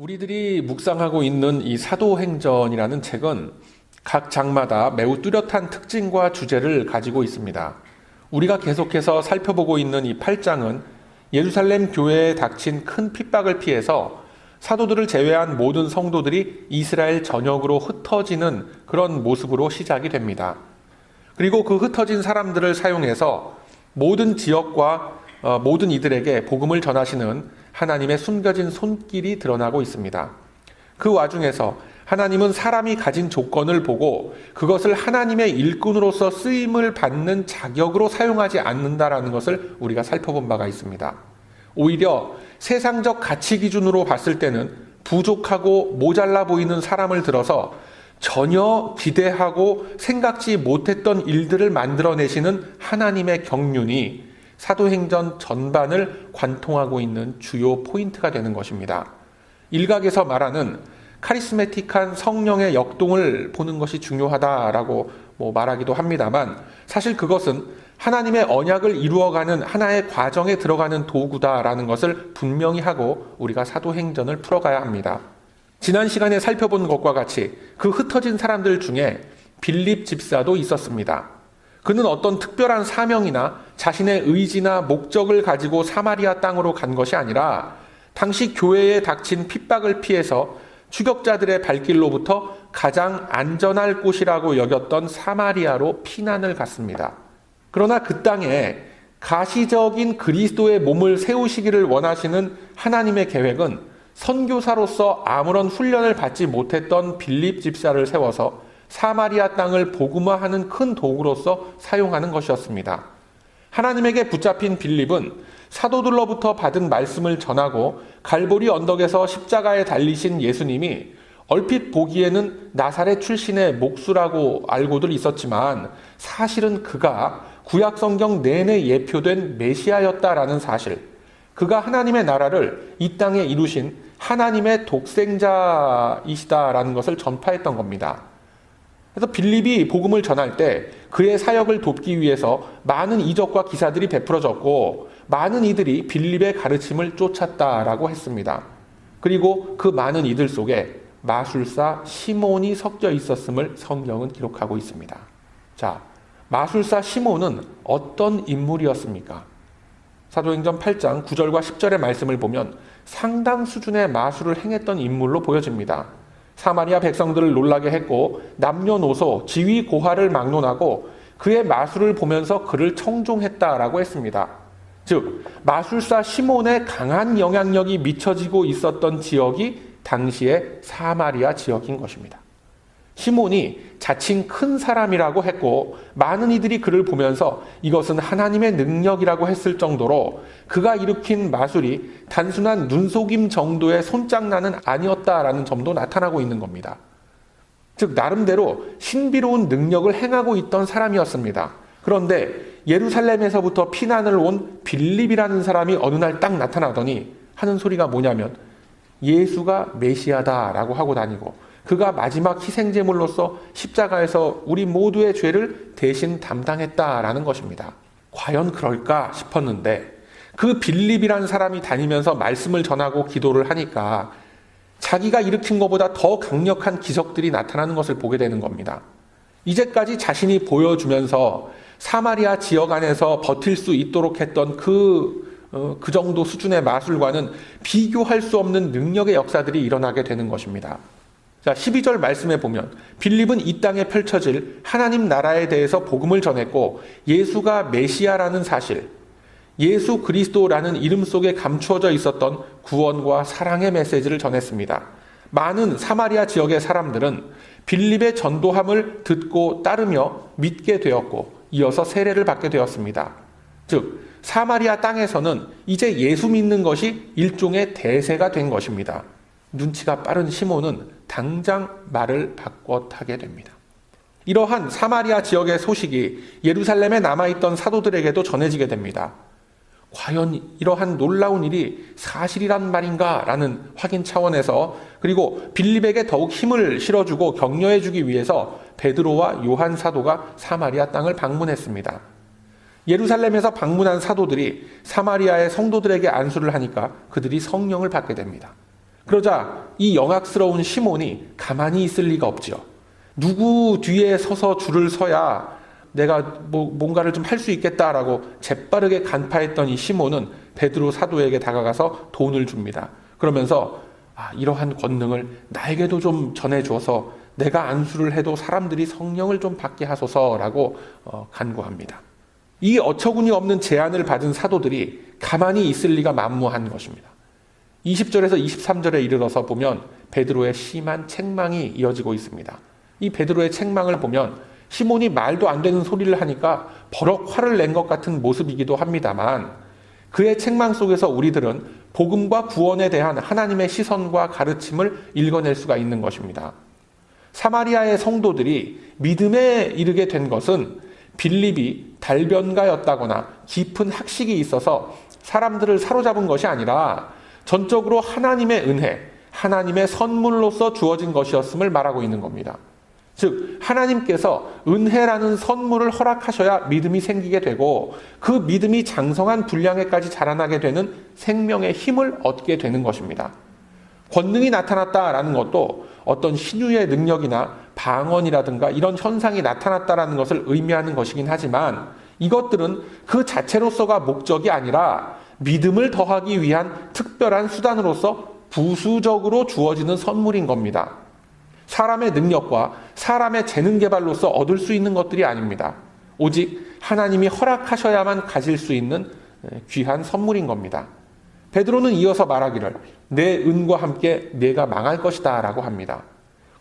우리들이 묵상하고 있는 이 사도행전이라는 책은 각 장마다 매우 뚜렷한 특징과 주제를 가지고 있습니다. 우리가 계속해서 살펴보고 있는 이 8장은 예루살렘 교회에 닥친 큰 핍박을 피해서 사도들을 제외한 모든 성도들이 이스라엘 전역으로 흩어지는 그런 모습으로 시작이 됩니다. 그리고 그 흩어진 사람들을 사용해서 모든 지역과 모든 이들에게 복음을 전하시는 하나님의 숨겨진 손길이 드러나고 있습니다. 그 와중에서 하나님은 사람이 가진 조건을 보고 그것을 하나님의 일꾼으로서 쓰임을 받는 자격으로 사용하지 않는다라는 것을 우리가 살펴본 바가 있습니다. 오히려 세상적 가치 기준으로 봤을 때는 부족하고 모자라 보이는 사람을 들어서 전혀 기대하고 생각지 못했던 일들을 만들어내시는 하나님의 경륜이 사도행전 전반을 관통하고 있는 주요 포인트가 되는 것입니다. 일각에서 말하는 카리스메틱한 성령의 역동을 보는 것이 중요하다라고 말하기도 합니다만, 사실 그것은 하나님의 언약을 이루어가는 하나의 과정에 들어가는 도구다라는 것을 분명히 하고 우리가 사도행전을 풀어가야 합니다. 지난 시간에 살펴본 것과 같이 그 흩어진 사람들 중에 빌립 집사도 있었습니다. 그는 어떤 특별한 사명이나 자신의 의지나 목적을 가지고 사마리아 땅으로 간 것이 아니라 당시 교회에 닥친 핍박을 피해서 추격자들의 발길로부터 가장 안전할 곳이라고 여겼던 사마리아로 피난을 갔습니다. 그러나 그 땅에 가시적인 그리스도의 몸을 세우시기를 원하시는 하나님의 계획은 선교사로서 아무런 훈련을 받지 못했던 빌립 집사를 세워서 사마리아 땅을 복음화하는 큰 도구로서 사용하는 것이었습니다. 하나님에게 붙잡힌 빌립은 사도들로부터 받은 말씀을 전하고 갈보리 언덕에서 십자가에 달리신 예수님이 얼핏 보기에는 나사렛 출신의 목수라고 알고들 있었지만 사실은 그가 구약성경 내내 예표된 메시아였다라는 사실, 그가 하나님의 나라를 이 땅에 이루신 하나님의 독생자이시다라는 것을 전파했던 겁니다. 그래서 빌립이 복음을 전할 때 그의 사역을 돕기 위해서 많은 이적과 기사들이 베풀어졌고 많은 이들이 빌립의 가르침을 쫓았다라고 했습니다. 그리고 그 많은 이들 속에 마술사 시몬이 섞여 있었음을 성경은 기록하고 있습니다. 자, 마술사 시몬은 어떤 인물이었습니까? 사도행전 8장 9절과 10절의 말씀을 보면 상당 수준의 마술을 행했던 인물로 보여집니다. 사마리아 백성들을 놀라게 했고 남녀노소, 지위 고하를 막론하고 그의 마술을 보면서 그를 청종했다라고 했습니다. 즉 마술사 시몬의 강한 영향력이 미쳐지고 있었던 지역이 당시의 사마리아 지역인 것입니다. 시몬이 자칭 큰 사람이라고 했고 많은 이들이 그를 보면서 이것은 하나님의 능력이라고 했을 정도로 그가 일으킨 마술이 단순한 눈속임 정도의 손장난은 아니었다라는 점도 나타나고 있는 겁니다. 즉 나름대로 신비로운 능력을 행하고 있던 사람이었습니다. 그런데 예루살렘에서부터 피난을 온 빌립이라는 사람이 어느 날 딱 나타나더니 하는 소리가 뭐냐면 예수가 메시아다라고 하고 다니고 그가 마지막 희생제물로서 십자가에서 우리 모두의 죄를 대신 담당했다라는 것입니다. 과연 그럴까 싶었는데 그 빌립이라는 사람이 다니면서 말씀을 전하고 기도를 하니까 자기가 일으킨 것보다 더 강력한 기적들이 나타나는 것을 보게 되는 겁니다. 이제까지 자신이 보여주면서 사마리아 지역 안에서 버틸 수 있도록 했던 그 정도 수준의 마술과는 비교할 수 없는 능력의 역사들이 일어나게 되는 것입니다. 자, 12절 말씀에 보면 빌립은 이 땅에 펼쳐질 하나님 나라에 대해서 복음을 전했고 예수가 메시아라는 사실, 예수 그리스도라는 이름 속에 감추어져 있었던 구원과 사랑의 메시지를 전했습니다. 많은 사마리아 지역의 사람들은 빌립의 전도함을 듣고 따르며 믿게 되었고 이어서 세례를 받게 되었습니다. 즉 사마리아 땅에서는 이제 예수 믿는 것이 일종의 대세가 된 것입니다. 눈치가 빠른 시몬은 당장 말을 바꿔 타게 됩니다. 이러한 사마리아 지역의 소식이 예루살렘에 남아있던 사도들에게도 전해지게 됩니다. 과연 이러한 놀라운 일이 사실이란 말인가? 라는 확인 차원에서 그리고 빌립에게 더욱 힘을 실어주고 격려해주기 위해서 베드로와 요한 사도가 사마리아 땅을 방문했습니다. 예루살렘에서 방문한 사도들이 사마리아의 성도들에게 안수를 하니까 그들이 성령을 받게 됩니다. 그러자 이 영악스러운 시몬이 가만히 있을 리가 없지요. 누구 뒤에 서서 줄을 서야 내가 뭔가를 좀 할 수 있겠다라고 재빠르게 간파했던 이 시몬은 베드로 사도에게 다가가서 돈을 줍니다. 그러면서 이러한 권능을 나에게도 좀 전해주어서 내가 안수를 해도 사람들이 성령을 좀 받게 하소서라고 간구합니다. 이 어처구니 없는 제안을 받은 사도들이 가만히 있을 리가 만무한 것입니다. 20절에서 23절에 이르러서 보면 베드로의 심한 책망이 이어지고 있습니다. 이 베드로의 책망을 보면 시몬이 말도 안 되는 소리를 하니까 버럭 화를 낸 것 같은 모습이기도 합니다만 그의 책망 속에서 우리들은 복음과 구원에 대한 하나님의 시선과 가르침을 읽어낼 수가 있는 것입니다. 사마리아의 성도들이 믿음에 이르게 된 것은 빌립이 달변가였다거나 깊은 학식이 있어서 사람들을 사로잡은 것이 아니라 전적으로 하나님의 은혜, 하나님의 선물로서 주어진 것이었음을 말하고 있는 겁니다. 즉 하나님께서 은혜라는 선물을 허락하셔야 믿음이 생기게 되고 그 믿음이 장성한 분량에까지 자라나게 되는 생명의 힘을 얻게 되는 것입니다. 권능이 나타났다라는 것도 어떤 신유의 능력이나 방언이라든가 이런 현상이 나타났다라는 것을 의미하는 것이긴 하지만 이것들은 그 자체로서가 목적이 아니라 믿음을 더하기 위한 특별한 수단으로서 부수적으로 주어지는 선물인 겁니다. 사람의 능력과 사람의 재능 개발로서 얻을 수 있는 것들이 아닙니다. 오직 하나님이 허락하셔야만 가질 수 있는 귀한 선물인 겁니다. 베드로는 이어서 말하기를 내 은과 함께 네가 망할 것이다 라고 합니다.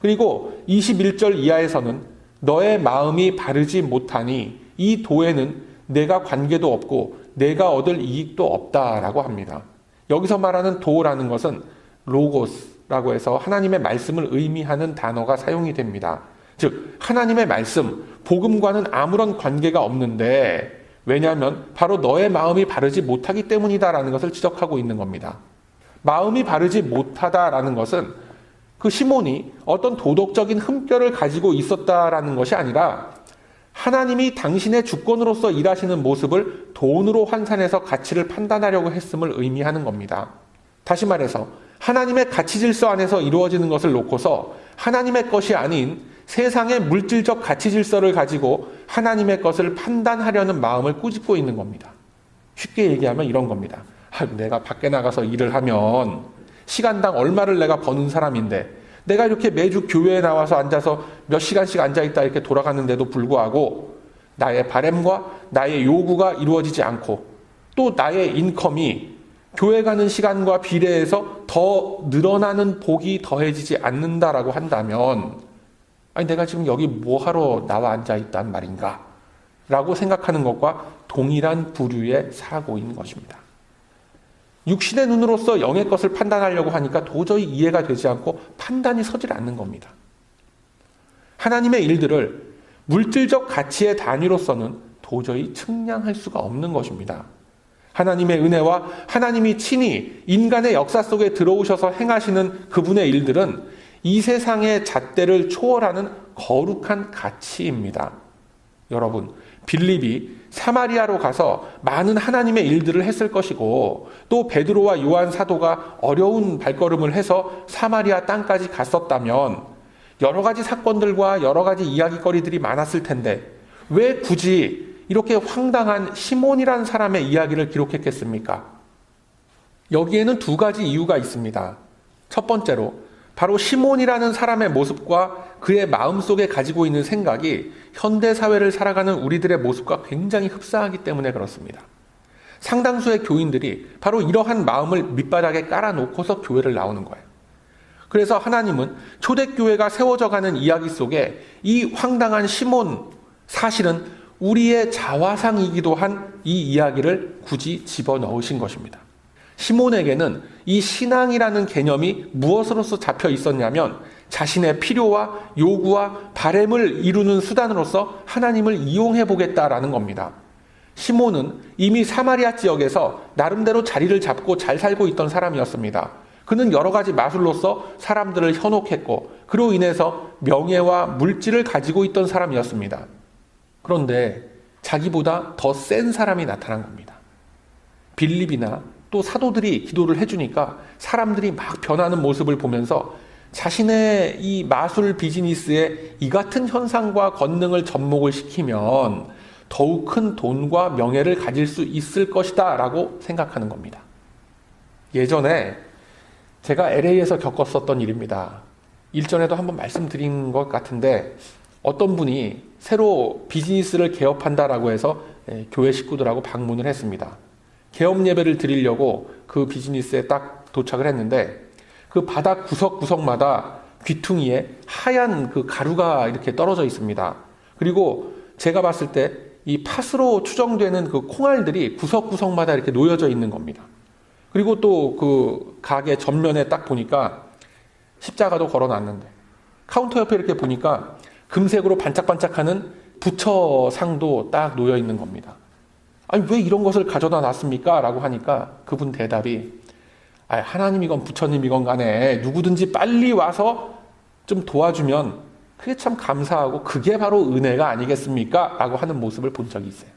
그리고 21절 이하에서는 너의 마음이 바르지 못하니 이 도에는 내가 관계도 없고 내가 얻을 이익도 없다라고 합니다. 여기서 말하는 도라는 것은 로고스라고 해서 하나님의 말씀을 의미하는 단어가 사용이 됩니다. 즉 하나님의 말씀, 복음과는 아무런 관계가 없는데 왜냐하면 바로 너의 마음이 바르지 못하기 때문이다라는 것을 지적하고 있는 겁니다. 마음이 바르지 못하다라는 것은 그 시몬이 어떤 도덕적인 흠결을 가지고 있었다라는 것이 아니라 하나님이 당신의 주권으로서 일하시는 모습을 돈으로 환산해서 가치를 판단하려고 했음을 의미하는 겁니다. 다시 말해서 하나님의 가치 질서 안에서 이루어지는 것을 놓고서 하나님의 것이 아닌 세상의 물질적 가치 질서를 가지고 하나님의 것을 판단하려는 마음을 꾸짖고 있는 겁니다. 쉽게 얘기하면 이런 겁니다. 내가 밖에 나가서 일을 하면 시간당 얼마를 내가 버는 사람인데 내가 이렇게 매주 교회에 나와서 앉아서 몇 시간씩 앉아있다 이렇게 돌아가는데도 불구하고 나의 바램과 나의 요구가 이루어지지 않고 또 나의 인컴이 교회 가는 시간과 비례해서 더 늘어나는 복이 더해지지 않는다라고 한다면 내가 지금 여기 뭐하러 나와 앉아있단 말인가? 라고 생각하는 것과 동일한 부류의 사고인 것입니다. 육신의 눈으로서 영의 것을 판단하려고 하니까 도저히 이해가 되지 않고 판단이 서질 않는 겁니다. 하나님의 일들을 물질적 가치의 단위로서는 도저히 측량할 수가 없는 것입니다. 하나님의 은혜와 하나님이 친히 인간의 역사 속에 들어오셔서 행하시는 그분의 일들은 이 세상의 잣대를 초월하는 거룩한 가치입니다. 여러분, 빌립이 사마리아로 가서 많은 하나님의 일들을 했을 것이고 또 베드로와 요한 사도가 어려운 발걸음을 해서 사마리아 땅까지 갔었다면 여러 가지 사건들과 여러 가지 이야기거리들이 많았을 텐데 왜 굳이 이렇게 황당한 시몬이라는 사람의 이야기를 기록했겠습니까? 여기에는 두 가지 이유가 있습니다. 첫 번째로 바로 시몬이라는 사람의 모습과 그의 마음속에 가지고 있는 생각이 현대사회를 살아가는 우리들의 모습과 굉장히 흡사하기 때문에 그렇습니다. 상당수의 교인들이 바로 이러한 마음을 밑바닥에 깔아놓고서 교회를 나오는 거예요. 그래서 하나님은 초대교회가 세워져가는 이야기 속에 이 황당한 시몬, 사실은 우리의 자화상이기도 한 이 이야기를 굳이 집어넣으신 것입니다. 시몬에게는 이 신앙이라는 개념이 무엇으로서 잡혀 있었냐면 자신의 필요와 요구와 바램을 이루는 수단으로서 하나님을 이용해 보겠다라는 겁니다. 시몬은 이미 사마리아 지역에서 나름대로 자리를 잡고 잘 살고 있던 사람이었습니다. 그는 여러 가지 마술로서 사람들을 현혹했고 그로 인해서 명예와 물질을 가지고 있던 사람이었습니다. 그런데 자기보다 더 센 사람이 나타난 겁니다. 빌립이나 또 사도들이 기도를 해주니까 사람들이 막 변하는 모습을 보면서 자신의 이 마술 비즈니스에 이 같은 현상과 권능을 접목을 시키면 더욱 큰 돈과 명예를 가질 수 있을 것이다 라고 생각하는 겁니다. 예전에 제가 LA에서 겪었었던 일입니다. 일전에도 한번 말씀드린 것 같은데 어떤 분이 새로 비즈니스를 개업한다라고 해서 교회 식구들하고 방문을 했습니다. 개업 예배를 드리려고 그 비즈니스에 딱 도착을 했는데 그 바닥 구석구석마다 귀퉁이에 하얀 그 가루가 이렇게 떨어져 있습니다. 그리고 제가 봤을 때 이 팥으로 추정되는 그 콩알들이 구석구석마다 이렇게 놓여져 있는 겁니다. 그리고 또 그 가게 전면에 딱 보니까 십자가도 걸어놨는데 카운터 옆에 이렇게 보니까 금색으로 반짝반짝하는 부처상도 딱 놓여 있는 겁니다. 아니 왜 이런 것을 가져다 놨습니까? 라고 하니까 그분 대답이 하나님이건 부처님이건 간에 누구든지 빨리 와서 좀 도와주면 그게 참 감사하고 그게 바로 은혜가 아니겠습니까? 라고 하는 모습을 본 적이 있어요.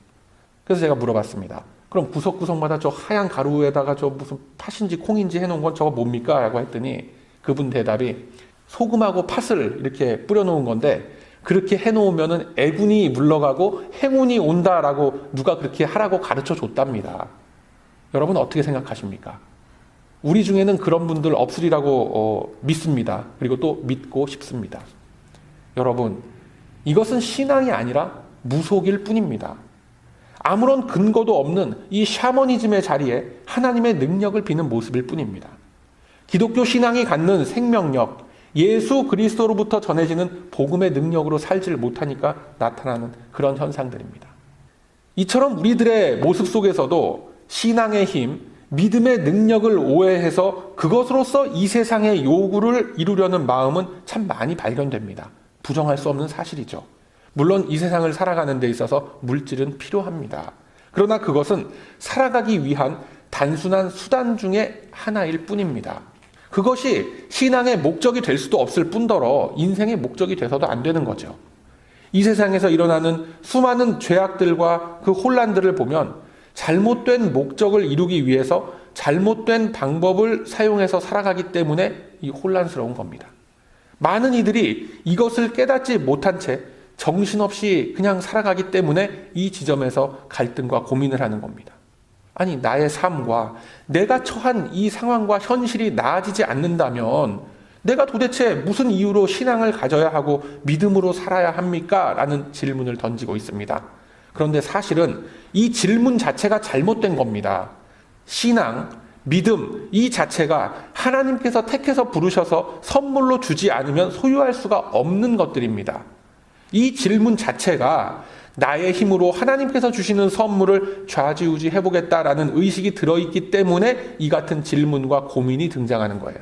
그래서 제가 물어봤습니다. 그럼 구석구석마다 저 하얀 가루에다가 저 무슨 팥인지 콩인지 해놓은 건 저거 뭡니까? 라고 했더니 그분 대답이 소금하고 팥을 이렇게 뿌려놓은 건데 그렇게 해놓으면은 애군이 물러가고 행운이 온다라고 누가 그렇게 하라고 가르쳐 줬답니다. 여러분 어떻게 생각하십니까? 우리 중에는 그런 분들 없으리라고 믿습니다. 그리고 또 믿고 싶습니다. 여러분, 이것은 신앙이 아니라 무속일 뿐입니다. 아무런 근거도 없는 이 샤머니즘의 자리에 하나님의 능력을 비는 모습일 뿐입니다. 기독교 신앙이 갖는 생명력, 예수 그리스도로부터 전해지는 복음의 능력으로 살지를 못하니까 나타나는 그런 현상들입니다. 이처럼 우리들의 모습 속에서도 신앙의 힘, 믿음의 능력을 오해해서 그것으로서 이 세상의 요구를 이루려는 마음은 참 많이 발견됩니다. 부정할 수 없는 사실이죠. 물론 이 세상을 살아가는 데 있어서 물질은 필요합니다. 그러나 그것은 살아가기 위한 단순한 수단 중에 하나일 뿐입니다. 그것이 신앙의 목적이 될 수도 없을 뿐더러 인생의 목적이 돼서도 안 되는 거죠. 이 세상에서 일어나는 수많은 죄악들과 그 혼란들을 보면 잘못된 목적을 이루기 위해서 잘못된 방법을 사용해서 살아가기 때문에 이 혼란스러운 겁니다. 많은 이들이 이것을 깨닫지 못한 채 정신없이 그냥 살아가기 때문에 이 지점에서 갈등과 고민을 하는 겁니다. 아니, 나의 삶과 내가 처한 이 상황과 현실이 나아지지 않는다면 내가 도대체 무슨 이유로 신앙을 가져야 하고 믿음으로 살아야 합니까? 라는 질문을 던지고 있습니다. 그런데 사실은 이 질문 자체가 잘못된 겁니다. 신앙, 믿음 이 자체가 하나님께서 택해서 부르셔서 선물로 주지 않으면 소유할 수가 없는 것들입니다. 이 질문 자체가 나의 힘으로 하나님께서 주시는 선물을 좌지우지 해보겠다라는 의식이 들어있기 때문에 이 같은 질문과 고민이 등장하는 거예요.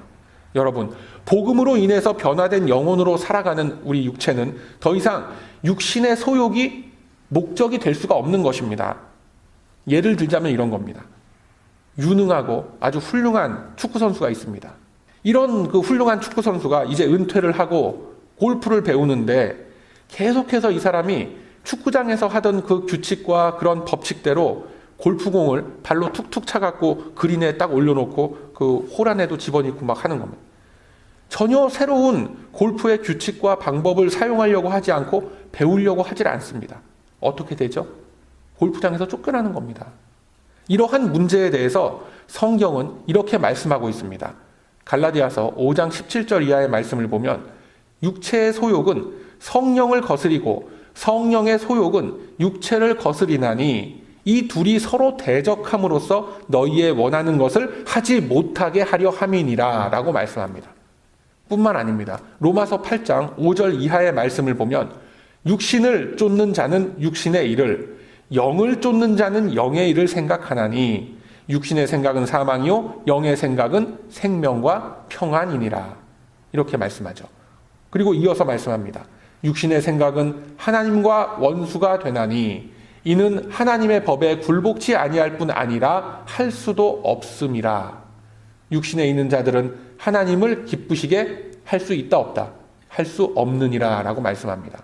여러분, 복음으로 인해서 변화된 영혼으로 살아가는 우리 육체는 더 이상 육신의 소욕이 목적이 될 수가 없는 것입니다. 예를 들자면 이런 겁니다. 유능하고 아주 훌륭한 축구선수가 있습니다. 이런 그 훌륭한 축구선수가 이제 은퇴를 하고 골프를 배우는데 계속해서 이 사람이 축구장에서 하던 그 규칙과 그런 법칙대로 골프공을 발로 툭툭 차갖고 그린에 딱 올려놓고 그 홀 안에도 집어넣고 막 하는 겁니다. 전혀 새로운 골프의 규칙과 방법을 사용하려고 하지 않고 배우려고 하질 않습니다. 어떻게 되죠? 골프장에서 쫓겨나는 겁니다. 이러한 문제에 대해서 성경은 이렇게 말씀하고 있습니다. 갈라디아서 5장 17절 이하의 말씀을 보면 육체의 소욕은 성령을 거스리고 성령의 소욕은 육체를 거스리나니 이 둘이 서로 대적함으로써 너희의 원하는 것을 하지 못하게 하려 함이니라 라고 말씀합니다. 뿐만 아닙니다. 로마서 8장 5절 이하의 말씀을 보면 육신을 쫓는 자는 육신의 일을 영을 쫓는 자는 영의 일을 생각하나니 육신의 생각은 사망이요 영의 생각은 생명과 평안이니라 이렇게 말씀하죠. 그리고 이어서 말씀합니다. 육신의 생각은 하나님과 원수가 되나니 이는 하나님의 법에 굴복치 아니할 뿐 아니라 할 수도 없음이라. 육신에 있는 자들은 하나님을 기쁘시게 할 수 있다 없다 할 수 없느니라 라고 말씀합니다.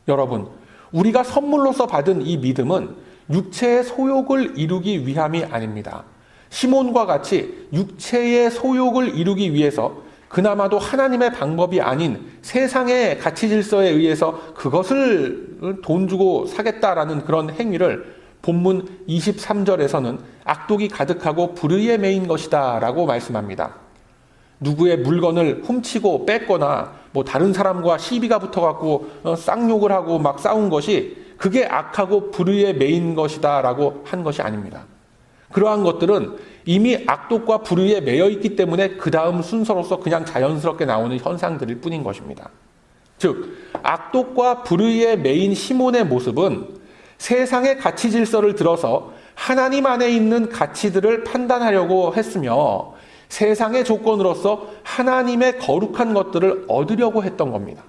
여러분, 우리가 선물로서 받은 이 믿음은 육체의 소욕을 이루기 위함이 아닙니다. 시몬과 같이 육체의 소욕을 이루기 위해서 그나마도 하나님의 방법이 아닌 세상의 가치 질서에 의해서 그것을 돈 주고 사겠다라는 그런 행위를 본문 23절에서는 악독이 가득하고 불의에 매인 것이다 라고 말씀합니다. 누구의 물건을 훔치고 뺐거나 다른 사람과 시비가 붙어갖고 쌍욕을 하고 막 싸운 것이 그게 악하고 불의에 매인 것이다 라고 한 것이 아닙니다. 그러한 것들은 이미 악독과 불의에 매여 있기 때문에 그 다음 순서로서 그냥 자연스럽게 나오는 현상들일 뿐인 것입니다. 즉, 악독과 불의에 매인 시몬의 모습은 세상의 가치 질서를 들어서 하나님 안에 있는 가치들을 판단하려고 했으며 세상의 조건으로서 하나님의 거룩한 것들을 얻으려고 했던 겁니다.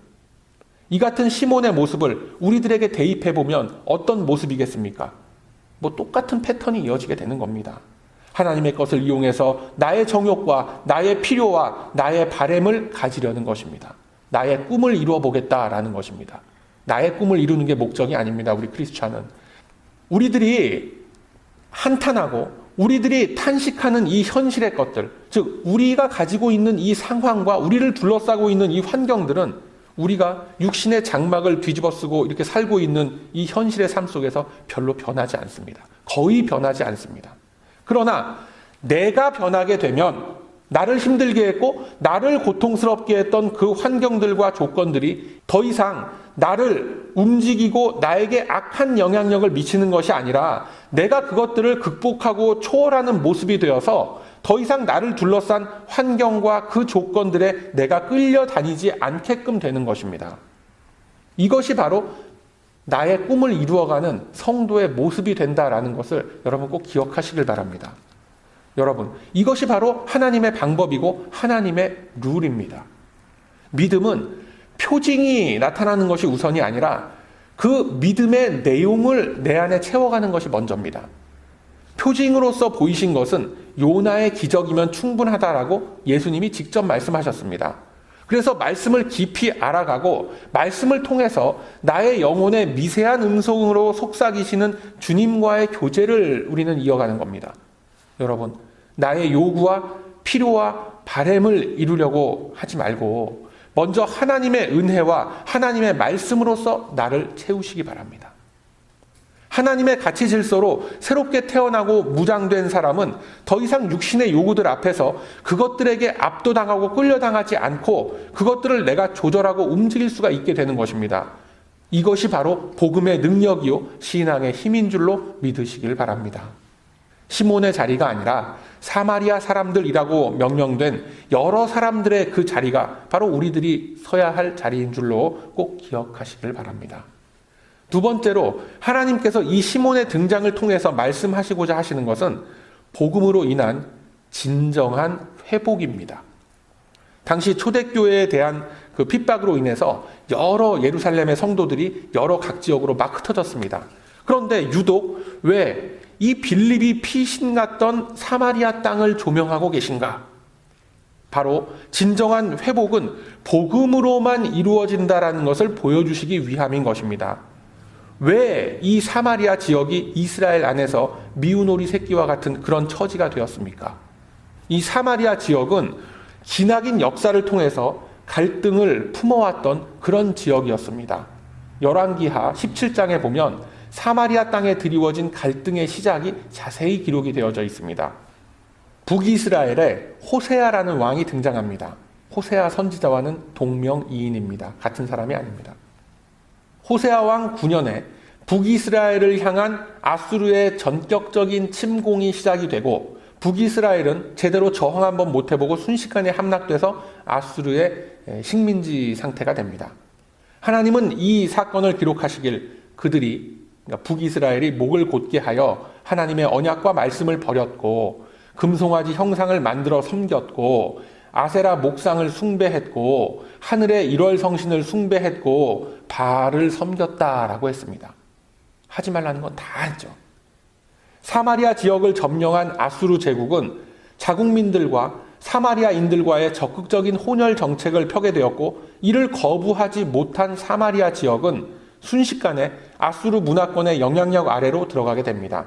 이 같은 시몬의 모습을 우리들에게 대입해보면 어떤 모습이겠습니까? 똑같은 패턴이 이어지게 되는 겁니다. 하나님의 것을 이용해서 나의 정욕과 나의 필요와 나의 바램을 가지려는 것입니다. 나의 꿈을 이루어 보겠다라는 것입니다. 나의 꿈을 이루는 게 목적이 아닙니다. 우리 크리스찬은. 우리들이 한탄하고 우리들이 탄식하는 이 현실의 것들, 즉 우리가 가지고 있는 이 상황과 우리를 둘러싸고 있는 이 환경들은 우리가 육신의 장막을 뒤집어 쓰고 이렇게 살고 있는 이 현실의 삶 속에서 별로 변하지 않습니다. 거의 변하지 않습니다. 그러나 내가 변하게 되면 나를 힘들게 했고 나를 고통스럽게 했던 그 환경들과 조건들이 더 이상 나를 움직이고 나에게 악한 영향력을 미치는 것이 아니라 내가 그것들을 극복하고 초월하는 모습이 되어서 더 이상 나를 둘러싼 환경과 그 조건들에 내가 끌려다니지 않게끔 되는 것입니다. 이것이 바로 나의 꿈을 이루어가는 성도의 모습이 된다라는 것을 여러분 꼭 기억하시길 바랍니다. 여러분, 이것이 바로 하나님의 방법이고 하나님의 룰입니다. 믿음은 표징이 나타나는 것이 우선이 아니라 그 믿음의 내용을 내 안에 채워가는 것이 먼저입니다. 표징으로서 보이신 것은 요나의 기적이면 충분하다라고 예수님이 직접 말씀하셨습니다. 그래서 말씀을 깊이 알아가고 말씀을 통해서 나의 영혼의 미세한 음성으로 속삭이시는 주님과의 교제를 우리는 이어가는 겁니다. 여러분, 나의 요구와 필요와 바램을 이루려고 하지 말고 먼저 하나님의 은혜와 하나님의 말씀으로서 나를 채우시기 바랍니다. 하나님의 가치 질서로 새롭게 태어나고 무장된 사람은 더 이상 육신의 요구들 앞에서 그것들에게 압도당하고 끌려당하지 않고 그것들을 내가 조절하고 움직일 수가 있게 되는 것입니다. 이것이 바로 복음의 능력이요 신앙의 힘인 줄로 믿으시길 바랍니다. 시몬의 자리가 아니라 사마리아 사람들이라고 명명된 여러 사람들의 그 자리가 바로 우리들이 서야 할 자리인 줄로 꼭 기억하시길 바랍니다. 두 번째로 하나님께서 이 시몬의 등장을 통해서 말씀하시고자 하시는 것은 복음으로 인한 진정한 회복입니다. 당시 초대교회에 대한 그 핍박으로 인해서 여러 예루살렘의 성도들이 여러 각 지역으로 막 흩어졌습니다. 그런데 유독 왜 이 빌립이 피신 같던 사마리아 땅을 조명하고 계신가? 바로 진정한 회복은 복음으로만 이루어진다라는 것을 보여주시기 위함인 것입니다. 왜 이 사마리아 지역이 이스라엘 안에서 미운 오리 새끼와 같은 그런 처지가 되었습니까? 이 사마리아 지역은 기나긴 역사를 통해서 갈등을 품어왔던 그런 지역이었습니다. 열왕기하 17장에 보면 사마리아 땅에 드리워진 갈등의 시작이 자세히 기록이 되어져 있습니다. 북이스라엘에 호세아라는 왕이 등장합니다. 호세아 선지자와는 동명이인입니다. 같은 사람이 아닙니다. 호세아 왕 9년에 북이스라엘을 향한 아수르의 전격적인 침공이 시작이 되고 북이스라엘은 제대로 저항 한번 못 해보고 순식간에 함락돼서 아수르의 식민지 상태가 됩니다. 하나님은 이 사건을 기록하시길 그들이 북이스라엘이 목을 곧게 하여 하나님의 언약과 말씀을 버렸고 금송아지 형상을 만들어 섬겼고 아세라 목상을 숭배했고 하늘의 일월성신을 숭배했고 바알을 섬겼다라고 했습니다. 하지 말라는 건 다 했죠. 사마리아 지역을 점령한 아수르 제국은 자국민들과 사마리아인들과의 적극적인 혼혈 정책을 펴게 되었고 이를 거부하지 못한 사마리아 지역은 순식간에 아수르 문화권의 영향력 아래로 들어가게 됩니다.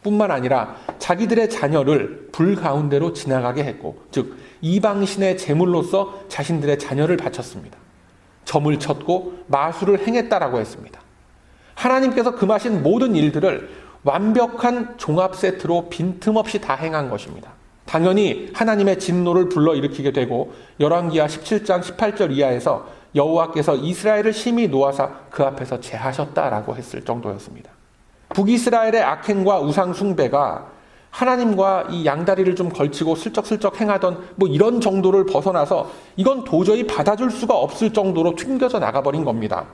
뿐만 아니라 자기들의 자녀를 불 가운데로 지나가게 했고, 즉 이방신의 제물로서 자신들의 자녀를 바쳤습니다. 점을 쳤고 마술을 행했다라고 했습니다. 하나님께서 금하신 모든 일들을 완벽한 종합 세트로 빈틈없이 다 행한 것입니다. 당연히 하나님의 진노를 불러일으키게 되고 열왕기하 17장 18절 이하에서 여호와께서 이스라엘을 심히 노하사 그 앞에서 제하셨다라고 했을 정도였습니다. 북이스라엘의 악행과 우상 숭배가 하나님과 이 양다리를 좀 걸치고 슬쩍슬쩍 행하던 이런 정도를 벗어나서 이건 도저히 받아줄 수가 없을 정도로 튕겨져 나가버린 겁니다.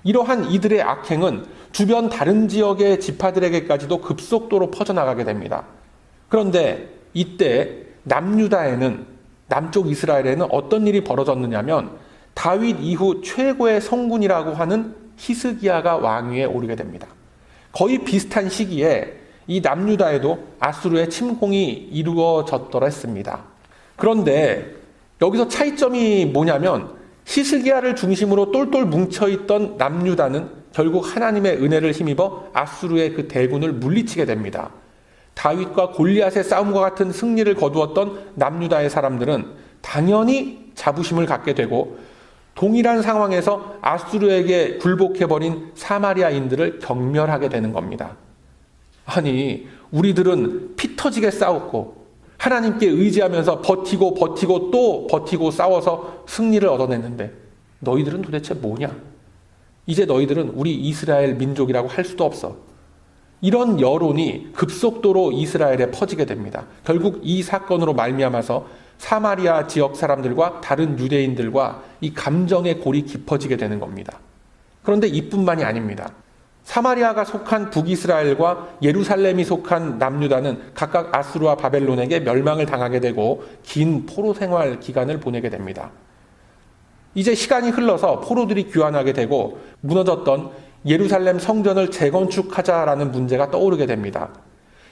이러한 이들의 악행은 주변 다른 지역의 지파들에게까지도 급속도로 퍼져나가게 됩니다. 그런데 이때 남유다에는, 남쪽 이스라엘에는 어떤 일이 벌어졌느냐면 다윗 이후 최고의 성군이라고 하는 히스기야가 왕위에 오르게 됩니다. 거의 비슷한 시기에 이 남유다에도 아수르의 침공이 이루어졌더라 했습니다. 그런데 여기서 차이점이 뭐냐면 히스기야를 중심으로 똘똘 뭉쳐있던 남유다는 결국 하나님의 은혜를 힘입어 아수르의 그 대군을 물리치게 됩니다. 다윗과 골리앗의 싸움과 같은 승리를 거두었던 남유다의 사람들은 당연히 자부심을 갖게 되고 동일한 상황에서 아수르에게 굴복해버린 사마리아인들을 경멸하게 되는 겁니다. 아니, 우리들은 피 터지게 싸웠고 하나님께 의지하면서 버티고 또 버티고 싸워서 승리를 얻어냈는데 너희들은 도대체 뭐냐? 이제 너희들은 우리 이스라엘 민족이라고 할 수도 없어. 이런 여론이 급속도로 이스라엘에 퍼지게 됩니다. 결국 이 사건으로 말미암아서 사마리아 지역 사람들과 다른 유대인들과 이 감정의 골이 깊어지게 되는 겁니다. 그런데 이뿐만이 아닙니다. 사마리아가 속한 북이스라엘과 예루살렘이 속한 남유다는 각각 아수르와 바벨론에게 멸망을 당하게 되고 긴 포로 생활 기간을 보내게 됩니다. 이제 시간이 흘러서 포로들이 귀환하게 되고 무너졌던 예루살렘 성전을 재건축하자라는 문제가 떠오르게 됩니다.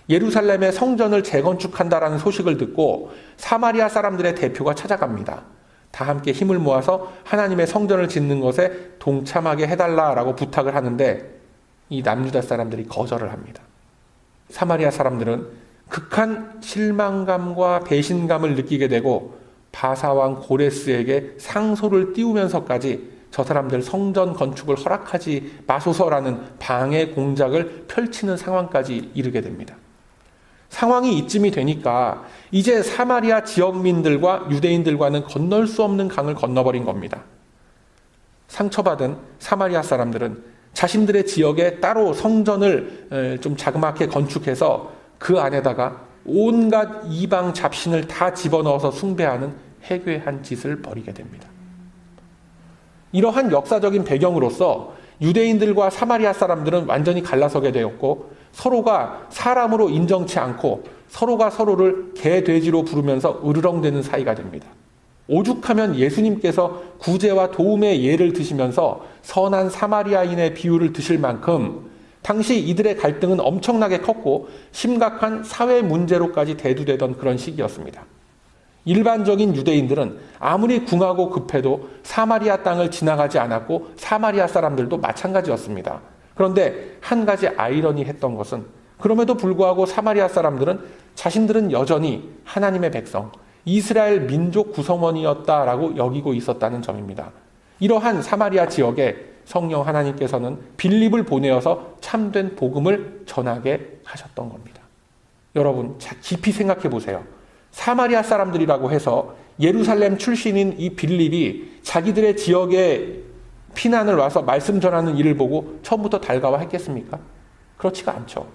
예루살렘의 성전을 재건축한다라는 소식을 듣고 사마리아 사람들의 대표가 찾아갑니다. 다 함께 힘을 모아서 하나님의 성전을 짓는 것에 동참하게 해달라라고 부탁을 하는데 이 남유다 사람들이 거절을 합니다. 사마리아 사람들은 극한 실망감과 배신감을 느끼게 되고 바사왕 고레스에게 상소를 띄우면서까지 저 사람들 성전 건축을 허락하지 마소서라는 방해 공작을 펼치는 상황까지 이르게 됩니다. 상황이 이쯤이 되니까 이제 사마리아 지역민들과 유대인들과는 건널 수 없는 강을 건너버린 겁니다. 상처받은 사마리아 사람들은 자신들의 지역에 따로 성전을 좀 자그맣게 건축해서 그 안에다가 온갖 이방 잡신을 다 집어넣어서 숭배하는 해괴한 짓을 벌이게 됩니다. 이러한 역사적인 배경으로서 유대인들과 사마리아 사람들은 완전히 갈라서게 되었고 서로가 사람으로 인정치 않고 서로가 서로를 개, 돼지로 부르면서 으르렁대는 사이가 됩니다. 오죽하면 예수님께서 구제와 도움의 예를 드시면서 선한 사마리아인의 비유를 드실 만큼 당시 이들의 갈등은 엄청나게 컸고 심각한 사회 문제로까지 대두되던 그런 시기였습니다. 일반적인 유대인들은 아무리 궁하고 급해도 사마리아 땅을 지나가지 않았고 사마리아 사람들도 마찬가지였습니다. 그런데 한 가지 아이러니했던 것은 그럼에도 불구하고 사마리아 사람들은 자신들은 여전히 하나님의 백성, 이스라엘 민족 구성원이었다라고 여기고 있었다는 점입니다. 이러한 사마리아 지역에 성령 하나님께서는 빌립을 보내어서 참된 복음을 전하게 하셨던 겁니다. 여러분, 깊이 생각해 보세요. 사마리아 사람들이라고 해서 예루살렘 출신인 이 빌립이 자기들의 지역에 피난을 와서 말씀 전하는 일을 보고 처음부터 달가워했겠습니까? 그렇지가 않죠.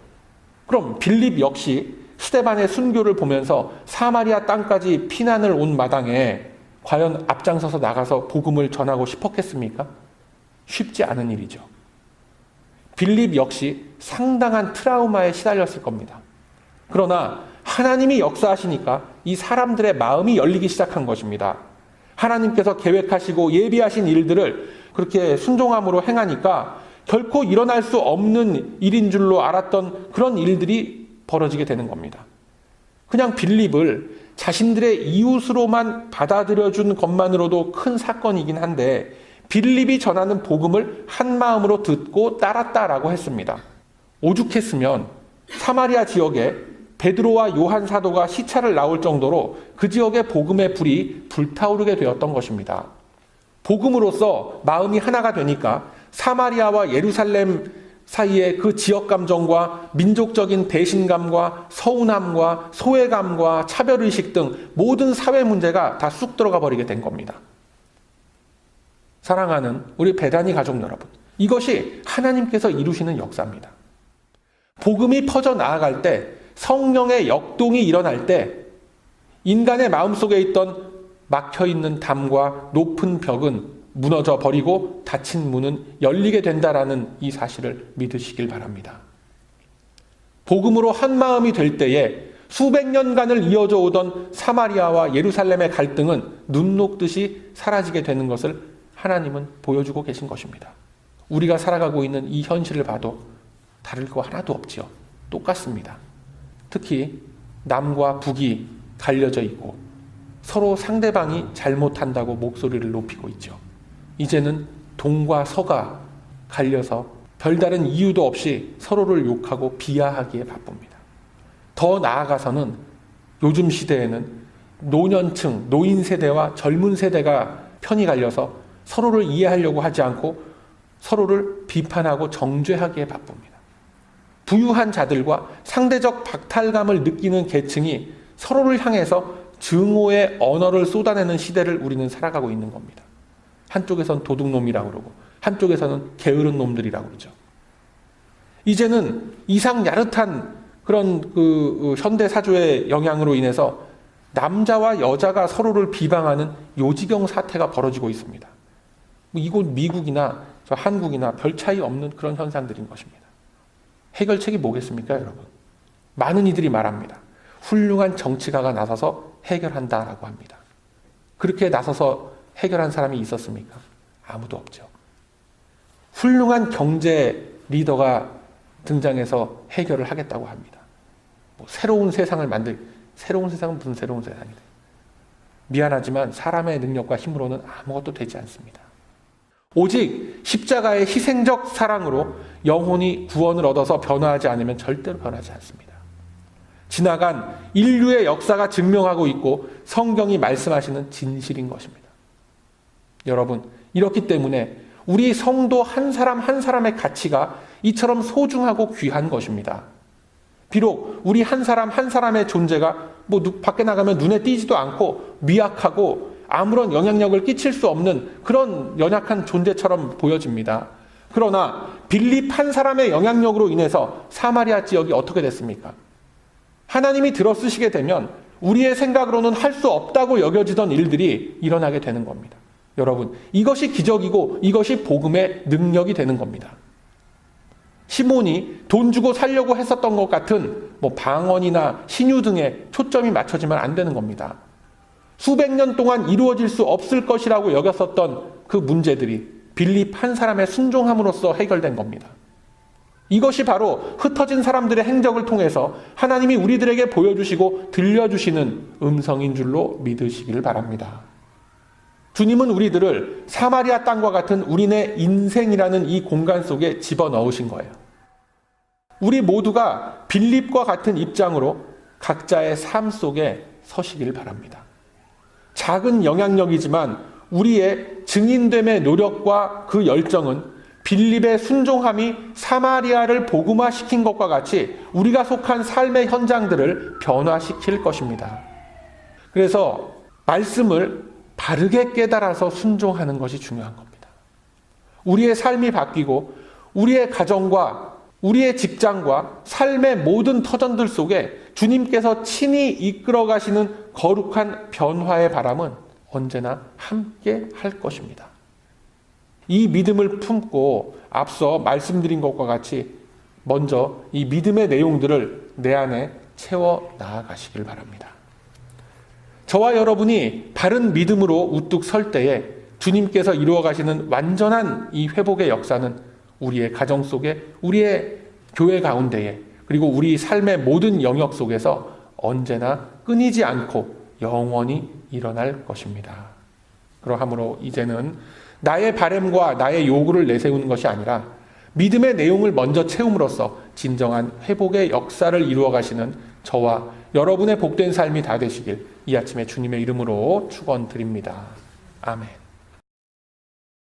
그럼 빌립 역시 스데반의 순교를 보면서 사마리아 땅까지 피난을 온 마당에 과연 앞장서서 나가서 복음을 전하고 싶었겠습니까? 쉽지 않은 일이죠. 빌립 역시 상당한 트라우마에 시달렸을 겁니다. 그러나 하나님이 역사하시니까 이 사람들의 마음이 열리기 시작한 것입니다. 하나님께서 계획하시고 예비하신 일들을 그렇게 순종함으로 행하니까 결코 일어날 수 없는 일인 줄로 알았던 그런 일들이 벌어지게 되는 겁니다. 그냥 빌립을 자신들의 이웃으로만 받아들여준 것만으로도 큰 사건이긴 한데 빌립이 전하는 복음을 한 마음으로 듣고 따랐다라고 했습니다. 오죽했으면 사마리아 지역에 베드로와 요한 사도가 시차를 나올 정도로 그 지역의 복음의 불이 불타오르게 되었던 것입니다. 복음으로써 마음이 하나가 되니까 사마리아와 예루살렘 사이의 그 지역 감정과 민족적인 배신감과 서운함과 소외감과 차별의식 등 모든 사회 문제가 다 쑥 들어가 버리게 된 겁니다. 사랑하는 우리 베다니 가족 여러분, 이것이 하나님께서 이루시는 역사입니다. 복음이 퍼져 나아갈 때, 성령의 역동이 일어날 때 인간의 마음속에 있던 막혀있는 담과 높은 벽은 무너져 버리고 닫힌 문은 열리게 된다라는 이 사실을 믿으시길 바랍니다. 복음으로 한 마음이 될 때에 수백 년간을 이어져 오던 사마리아와 예루살렘의 갈등은 눈 녹듯이 사라지게 되는 것을 하나님은 보여주고 계신 것입니다. 우리가 살아가고 있는 이 현실을 봐도 다를 거 하나도 없지요. 똑같습니다. 특히 남과 북이 갈려져 있고 서로 상대방이 잘못한다고 목소리를 높이고 있죠. 이제는 동과 서가 갈려서 별다른 이유도 없이 서로를 욕하고 비하하기에 바쁩니다. 더 나아가서는 요즘 시대에는 노년층, 노인 세대와 젊은 세대가 편이 갈려서 서로를 이해하려고 하지 않고 서로를 비판하고 정죄하기에 바쁩니다. 부유한 자들과 상대적 박탈감을 느끼는 계층이 서로를 향해서 증오의 언어를 쏟아내는 시대를 우리는 살아가고 있는 겁니다. 한쪽에선 도둑놈이라고 그러고 한쪽에서는 게으른 놈들이라고 그러죠. 이제는 이상 야릇한 그런 현대 사조의 영향으로 인해서 남자와 여자가 서로를 비방하는 요지경 사태가 벌어지고 있습니다. 이곳 미국이나 한국이나 별 차이 없는 그런 현상들인 것입니다. 해결책이 뭐겠습니까, 여러분? 많은 이들이 말합니다. 훌륭한 정치가가 나서서 해결한다라고 합니다. 그렇게 나서서 해결한 사람이 있었습니까? 아무도 없죠. 훌륭한 경제 리더가 등장해서 해결을 하겠다고 합니다. 새로운 세상을 새로운 세상은 무슨 새로운 세상이래. 미안하지만 사람의 능력과 힘으로는 아무것도 되지 않습니다. 오직 십자가의 희생적 사랑으로 영혼이 구원을 얻어서 변화하지 않으면 절대로 변하지 않습니다. 지나간 인류의 역사가 증명하고 있고 성경이 말씀하시는 진실인 것입니다. 여러분, 이렇기 때문에 우리 성도 한 사람 한 사람의 가치가 이처럼 소중하고 귀한 것입니다. 비록 우리 한 사람 한 사람의 존재가 밖에 나가면 눈에 띄지도 않고 미약하고 아무런 영향력을 끼칠 수 없는 그런 연약한 존재처럼 보여집니다. 그러나 빌립 한 사람의 영향력으로 인해서 사마리아 지역이 어떻게 됐습니까? 하나님이 들어쓰시게 되면 우리의 생각으로는 할 수 없다고 여겨지던 일들이 일어나게 되는 겁니다. 여러분, 이것이 기적이고 이것이 복음의 능력이 되는 겁니다. 시몬이 돈 주고 살려고 했었던 것 같은 방언이나 신유 등에 초점이 맞춰지면 안 되는 겁니다. 수백 년 동안 이루어질 수 없을 것이라고 여겼었던 그 문제들이 빌립 한 사람의 순종함으로써 해결된 겁니다. 이것이 바로 흩어진 사람들의 행적을 통해서 하나님이 우리들에게 보여주시고 들려주시는 음성인 줄로 믿으시길 바랍니다. 주님은 우리들을 사마리아 땅과 같은 우리네 인생이라는 이 공간 속에 집어넣으신 거예요. 우리 모두가 빌립과 같은 입장으로 각자의 삶 속에 서시길 바랍니다. 작은 영향력이지만 우리의 증인됨의 노력과 그 열정은 빌립의 순종함이 사마리아를 복음화시킨 것과 같이 우리가 속한 삶의 현장들을 변화시킬 것입니다. 그래서 말씀을 바르게 깨달아서 순종하는 것이 중요한 겁니다. 우리의 삶이 바뀌고 우리의 가정과 우리의 직장과 삶의 모든 터전들 속에 주님께서 친히 이끌어 가시는 거룩한 변화의 바람은 언제나 함께 할 것입니다. 이 믿음을 품고 앞서 말씀드린 것과 같이 먼저 이 믿음의 내용들을 내 안에 채워 나아가시길 바랍니다. 저와 여러분이 바른 믿음으로 우뚝 설 때에 주님께서 이루어 가시는 완전한 이 회복의 역사는 우리의 가정 속에, 우리의 교회 가운데에, 그리고 우리 삶의 모든 영역 속에서 언제나 끊이지 않고 영원히 일어날 것입니다. 그러므로 이제는 나의 바램과 나의 요구를 내세우는 것이 아니라 믿음의 내용을 먼저 채움으로써 진정한 회복의 역사를 이루어 가시는 저와 여러분의 복된 삶이 다 되시길 이 아침에 주님의 이름으로 축원드립니다. 아멘.